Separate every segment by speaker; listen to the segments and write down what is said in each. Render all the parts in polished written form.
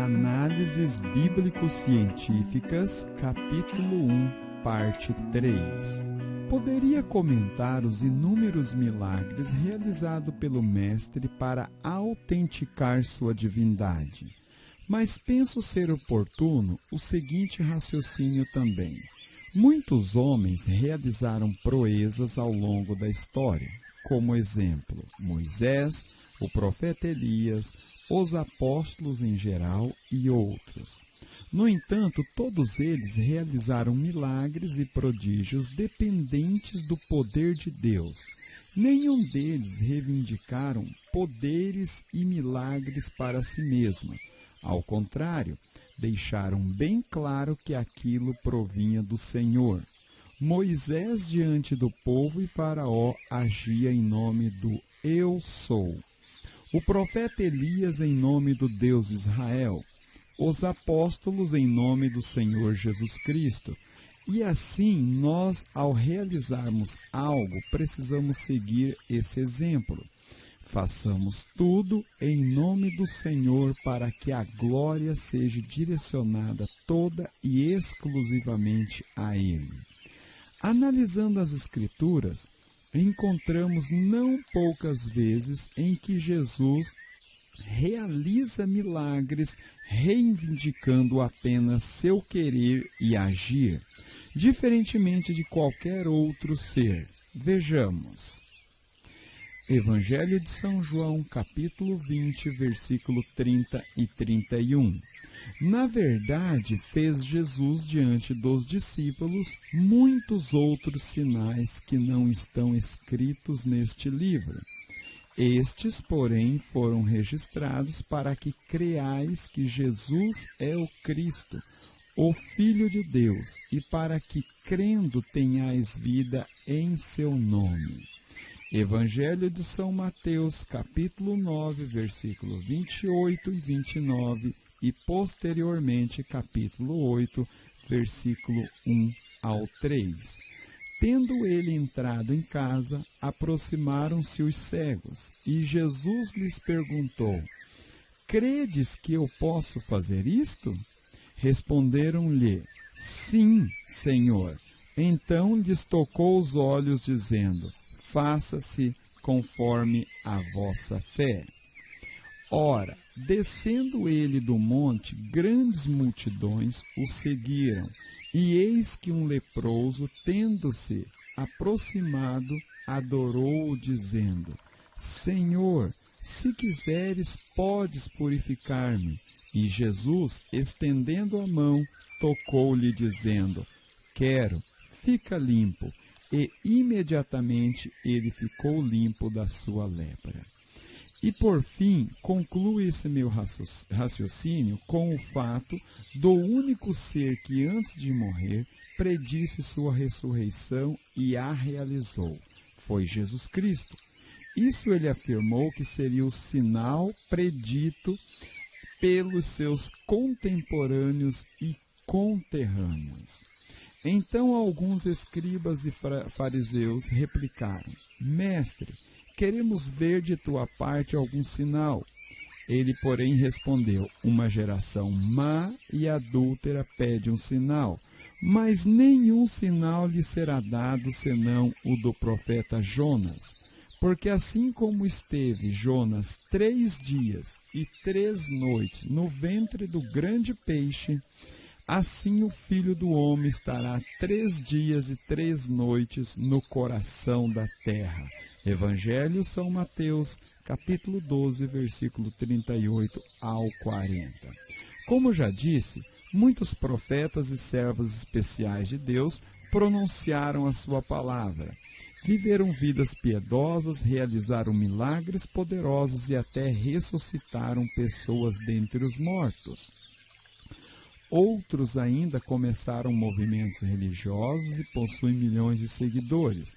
Speaker 1: Análises Bíblico-Científicas, capítulo 1, parte 3. Poderia comentar os inúmeros milagres realizados pelo Mestre para autenticar sua divindade, mas penso ser oportuno o seguinte raciocínio também. Muitos homens realizaram proezas ao longo da história, como exemplo, Moisés, o profeta Elias, os apóstolos em geral e outros. No entanto, todos eles realizaram milagres e prodígios dependentes do poder de Deus. Nenhum deles reivindicaram poderes e milagres para si mesmo. Ao contrário, deixaram bem claro que aquilo provinha do Senhor. Moisés, diante do povo e Faraó, agia em nome do Eu Sou. O profeta Elias em nome do Deus Israel. Os apóstolos em nome do Senhor Jesus Cristo. E assim, nós, ao realizarmos algo, precisamos seguir esse exemplo. Façamos tudo em nome do Senhor para que a glória seja direcionada toda e exclusivamente a Ele. Analisando as Escrituras, encontramos não poucas vezes em que Jesus realiza milagres reivindicando apenas seu querer e agir, diferentemente de qualquer outro ser. Vejamos. Evangelho de São João, capítulo 20, versículo 30 e 31. Na verdade, fez Jesus diante dos discípulos muitos outros sinais que não estão escritos neste livro. Estes, porém, foram registrados para que creais que Jesus é o Cristo, o Filho de Deus, e para que, crendo, tenhais vida em seu nome. Evangelho de São Mateus, capítulo 9, versículo 28 e 29, e posteriormente capítulo 8, versículo 1 ao 3. Tendo ele entrado em casa, aproximaram-se os cegos, e Jesus lhes perguntou: Credes que eu posso fazer isto? Responderam-lhe: Sim, Senhor. Então lhes tocou os olhos, dizendo: Faça-se conforme a vossa fé. Ora, descendo ele do monte, grandes multidões o seguiram, e eis que um leproso, tendo-se aproximado, adorou-o, dizendo: Senhor, se quiseres, podes purificar-me. E Jesus, estendendo a mão, tocou-lhe, dizendo: Quero, fica limpo. E imediatamente ele ficou limpo da sua lepra. E por fim, conclui esse meu raciocínio com o fato do único ser que antes de morrer predisse sua ressurreição e a realizou. Foi Jesus Cristo. Isso ele afirmou que seria o sinal predito pelos seus contemporâneos e conterrâneos. Então alguns escribas e fariseus replicaram: Mestre, queremos ver de tua parte algum sinal. Ele, porém, respondeu: Uma geração má e adúltera pede um sinal, mas nenhum sinal lhe será dado senão o do profeta Jonas. Porque assim como esteve Jonas 3 dias e 3 noites no ventre do grande peixe, assim o Filho do Homem estará 3 dias e 3 noites no coração da terra. Evangelho São Mateus, capítulo 12, versículo 38 ao 40. Como já disse, muitos profetas e servos especiais de Deus pronunciaram a sua palavra. Viveram vidas piedosas, realizaram milagres poderosos e até ressuscitaram pessoas dentre os mortos. Outros ainda começaram movimentos religiosos e possuem milhões de seguidores.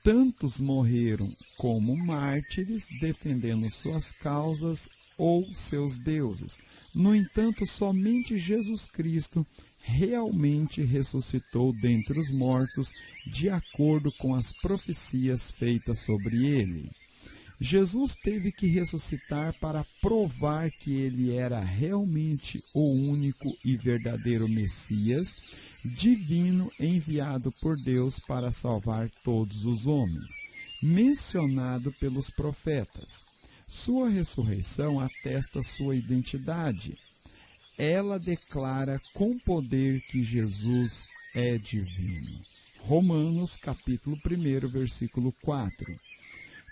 Speaker 1: Tantos morreram como mártires, defendendo suas causas ou seus deuses. No entanto, somente Jesus Cristo realmente ressuscitou dentre os mortos, de acordo com as profecias feitas sobre ele. Jesus teve que ressuscitar para provar que ele era realmente o único e verdadeiro Messias, divino enviado por Deus para salvar todos os homens, mencionado pelos profetas. Sua ressurreição atesta sua identidade. Ela declara com poder que Jesus é divino. Romanos, capítulo 1, versículo 4.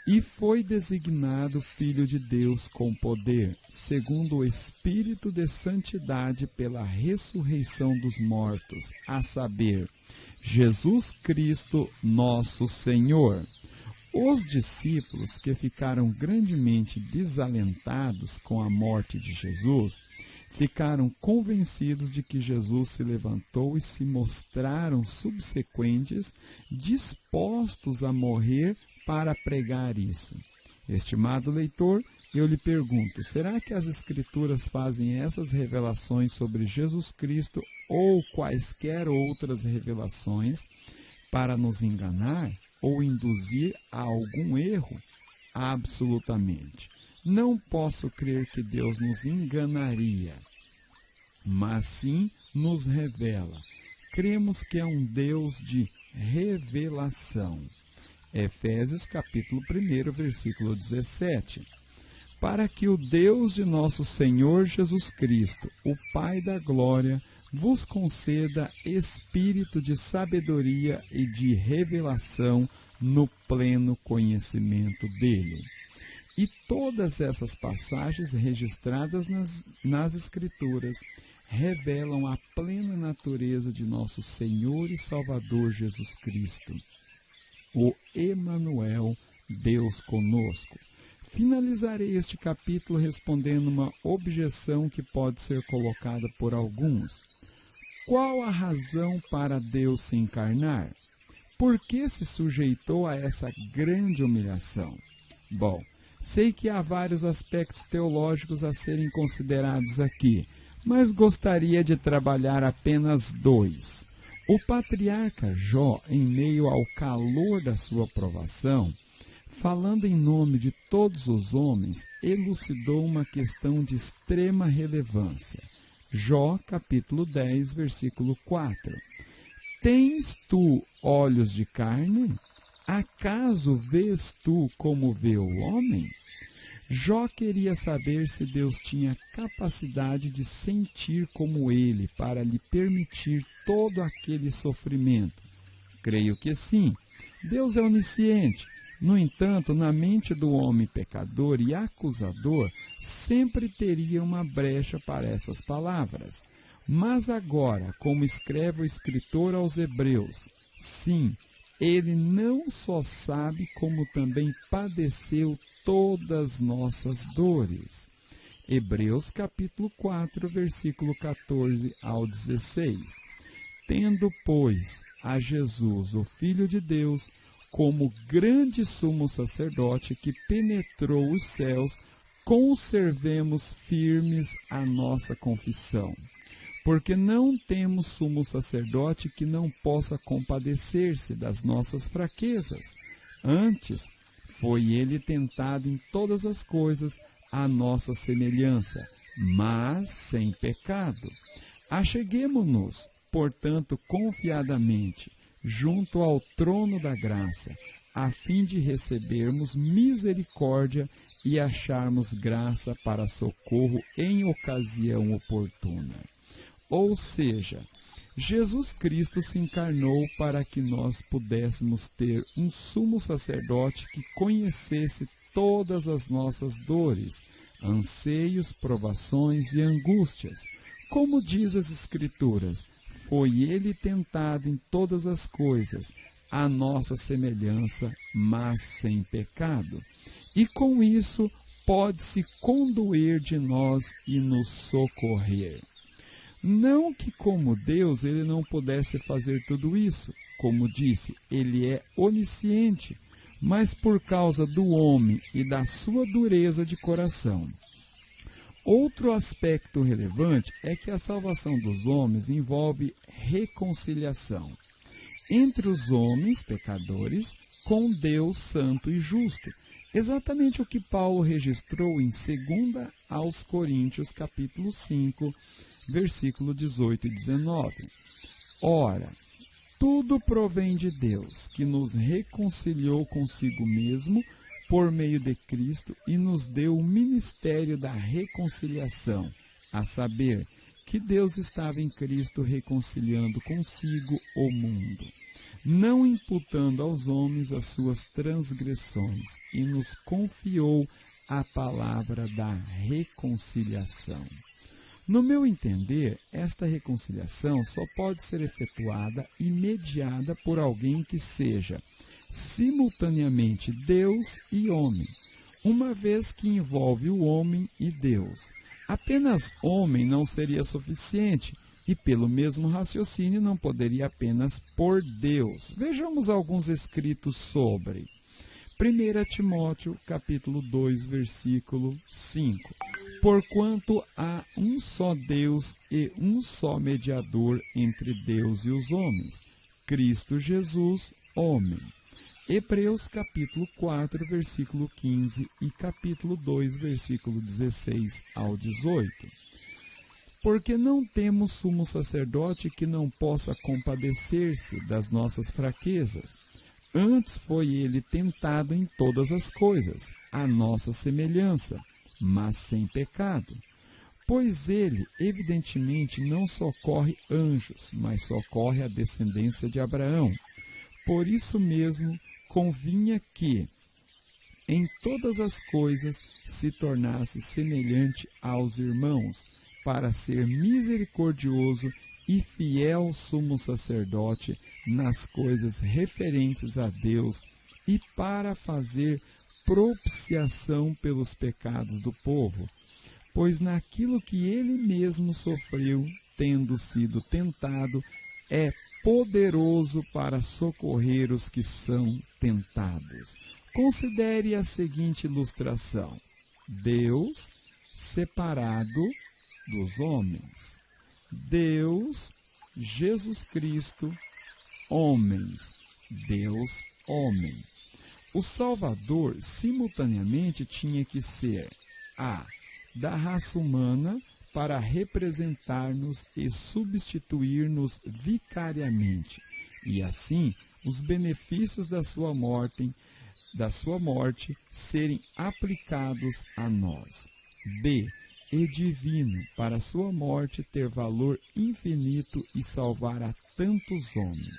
Speaker 1: E foi designado Filho de Deus com poder, segundo o Espírito de Santidade pela ressurreição dos mortos, a saber, Jesus Cristo, nosso Senhor. Os discípulos, que ficaram grandemente desalentados com a morte de Jesus, ficaram convencidos de que Jesus se levantou e se mostraram subsequentes, dispostos a morrer para pregar isso. Estimado leitor, eu lhe pergunto, será que as Escrituras fazem essas revelações sobre Jesus Cristo ou quaisquer outras revelações para nos enganar ou induzir a algum erro? Absolutamente. Não posso crer que Deus nos enganaria, mas sim nos revela. Cremos que é um Deus de revelação. Efésios capítulo 1, versículo 17. Para que o Deus de nosso Senhor Jesus Cristo, o Pai da glória, vos conceda espírito de sabedoria e de revelação no pleno conhecimento dele. E todas essas passagens registradas nas Escrituras revelam a plena natureza de nosso Senhor e Salvador Jesus Cristo, o Emanuel, Deus conosco. Finalizarei este capítulo respondendo uma objeção que pode ser colocada por alguns. Qual a razão para Deus se encarnar? Por que se sujeitou a essa grande humilhação? Bom, sei que há vários aspectos teológicos a serem considerados aqui, mas gostaria de trabalhar apenas 2. O patriarca Jó, em meio ao calor da sua provação, falando em nome de todos os homens, elucidou uma questão de extrema relevância. Jó, capítulo 10, versículo 4. Tens tu olhos de carne? Acaso vês tu como vê o homem? Jó queria saber se Deus tinha capacidade de sentir como ele para lhe permitir todo aquele sofrimento. Creio que sim. Deus é onisciente. No entanto, na mente do homem pecador e acusador, sempre teria uma brecha para essas palavras. Mas agora, como escreve o escritor aos Hebreus, sim, ele não só sabe, como também padeceu todas nossas dores. Hebreus capítulo 4, versículo 14 ao 16. Tendo, pois, a Jesus, o Filho de Deus, como grande sumo sacerdote que penetrou os céus, conservemos firmes a nossa confissão. Porque não temos sumo sacerdote que não possa compadecer-se das nossas fraquezas. Antes, foi ele tentado em todas as coisas à nossa semelhança, mas sem pecado. Acheguemo-nos, portanto, confiadamente, junto ao trono da graça, a fim de recebermos misericórdia e acharmos graça para socorro em ocasião oportuna. Ou seja, Jesus Cristo se encarnou para que nós pudéssemos ter um sumo sacerdote que conhecesse todas as nossas dores, anseios, provações e angústias. Como diz as Escrituras, foi ele tentado em todas as coisas, à nossa semelhança, mas sem pecado. E com isso pode-se condoer de nós e nos socorrer. Não que como Deus ele não pudesse fazer tudo isso. Como disse, ele é onisciente, mas por causa do homem e da sua dureza de coração. Outro aspecto relevante é que a salvação dos homens envolve reconciliação entre os homens pecadores com Deus santo e justo. Exatamente o que Paulo registrou em 2 aos Coríntios, capítulo 5, versículo 18 e 19. Ora, tudo provém de Deus, que nos reconciliou consigo mesmo por meio de Cristo e nos deu o ministério da reconciliação, a saber, que Deus estava em Cristo reconciliando consigo o mundo, não imputando aos homens as suas transgressões, e nos confiou a palavra da reconciliação. No meu entender, esta reconciliação só pode ser efetuada e mediada por alguém que seja simultaneamente Deus e homem, uma vez que envolve o homem e Deus. Apenas homem não seria suficiente, e pelo mesmo raciocínio não poderia apenas por Deus. Vejamos alguns escritos sobre 1 Timóteo, capítulo 2, versículo 5. Porquanto há um só Deus e um só mediador entre Deus e os homens, Cristo Jesus, homem. Hebreus, capítulo 4, versículo 15 e capítulo 2, versículo 16 ao 18. Porque não temos sumo sacerdote que não possa compadecer-se das nossas fraquezas. Antes foi ele tentado em todas as coisas, à nossa semelhança, mas sem pecado. Pois ele, evidentemente, não socorre anjos, mas socorre a descendência de Abraão. Por isso mesmo, convinha que, em todas as coisas, se tornasse semelhante aos irmãos, para ser misericordioso e fiel sumo sacerdote nas coisas referentes a Deus e para fazer propiciação pelos pecados do povo, pois naquilo que ele mesmo sofreu, tendo sido tentado, é poderoso para socorrer os que são tentados. Considere a seguinte ilustração: Deus separado dos homens. Deus, Jesus Cristo, homens. Deus, homem. O Salvador, simultaneamente, tinha que ser A, da raça humana, para representar-nos e substituir-nos vicariamente, e assim os benefícios da sua morte serem aplicados a nós. B, e divino, para sua morte ter valor infinito e salvar a tantos homens.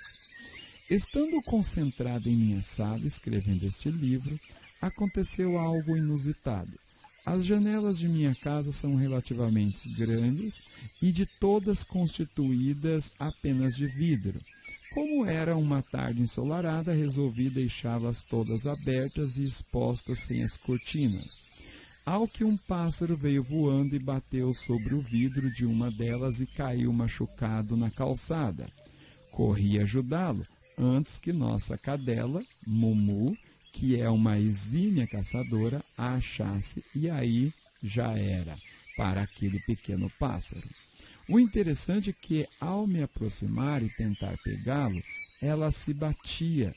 Speaker 1: Estando concentrado em minha sala, escrevendo este livro, aconteceu algo inusitado. As janelas de minha casa são relativamente grandes e de todas constituídas apenas de vidro. Como era uma tarde ensolarada, resolvi deixá-las todas abertas e expostas sem as cortinas. Ao que um pássaro veio voando e bateu sobre o vidro de uma delas e caiu machucado na calçada. Corri ajudá-lo, antes que nossa cadela, Mumu, que é uma exímia caçadora, a achasse, e aí já era para aquele pequeno pássaro. O interessante é que, ao me aproximar e tentar pegá-lo, ela se batia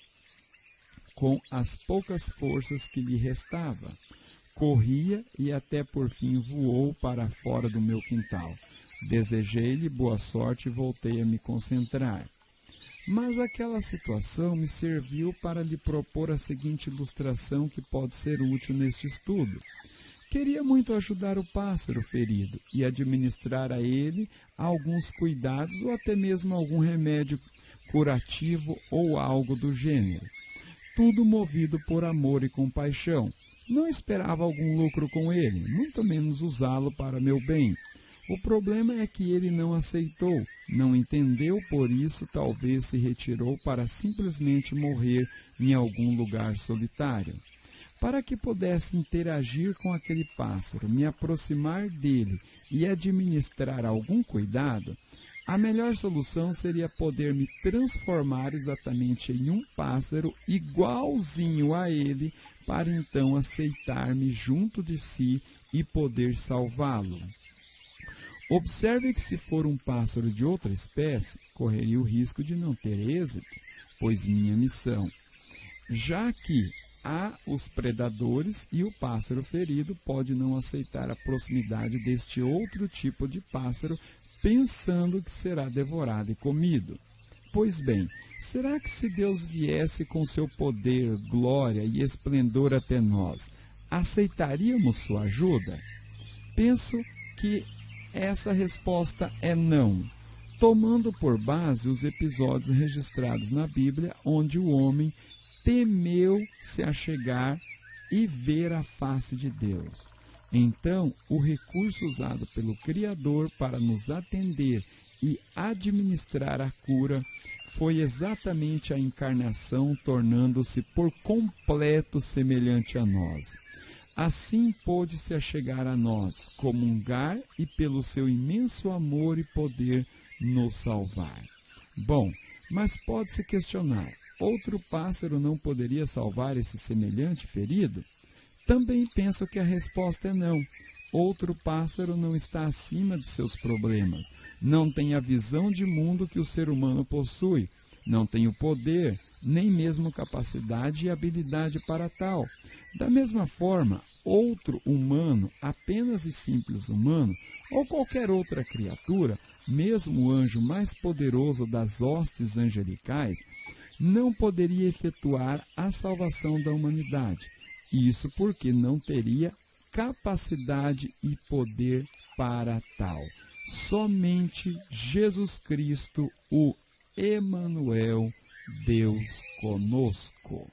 Speaker 1: com as poucas forças que lhe restava. Corria e até por fim voou para fora do meu quintal. Desejei-lhe boa sorte e voltei a me concentrar. Mas aquela situação me serviu para lhe propor a seguinte ilustração que pode ser útil neste estudo. Queria muito ajudar o pássaro ferido e administrar a ele alguns cuidados ou até mesmo algum remédio curativo ou algo do gênero. Tudo movido por amor e compaixão. Não esperava algum lucro com ele, muito menos usá-lo para meu bem. O problema é que ele não aceitou, não entendeu, por isso talvez se retirou para simplesmente morrer em algum lugar solitário. Para que pudesse interagir com aquele pássaro, me aproximar dele e administrar algum cuidado, a melhor solução seria poder me transformar exatamente em um pássaro igualzinho a ele, para então aceitar-me junto de si e poder salvá-lo. Observe que se for um pássaro de outra espécie, correria o risco de não ter êxito, pois minha missão, já que há os predadores e o pássaro ferido pode não aceitar a proximidade deste outro tipo de pássaro, pensando que será devorado e comido. Pois bem, será que se Deus viesse com seu poder, glória e esplendor até nós, aceitaríamos sua ajuda? Penso que essa resposta é não, tomando por base os episódios registrados na Bíblia onde o homem temeu se achegar e ver a face de Deus. Então, o recurso usado pelo Criador para nos atender e administrar a cura foi exatamente a encarnação, tornando-se por completo semelhante a nós. Assim pôde se achegar a nós, comungar e pelo seu imenso amor e poder nos salvar. Bom, mas pode-se questionar, outro pássaro não poderia salvar esse semelhante ferido? Também penso que a resposta é não. Outro pássaro não está acima de seus problemas, não tem a visão de mundo que o ser humano possui, não tem o poder, nem mesmo capacidade e habilidade para tal. Da mesma forma, outro humano, apenas e simples humano, ou qualquer outra criatura, mesmo o anjo mais poderoso das hostes angelicais, não poderia efetuar a salvação da humanidade. Isso porque não teria capacidade e poder para tal. Somente Jesus Cristo, o Emanuel, Deus conosco.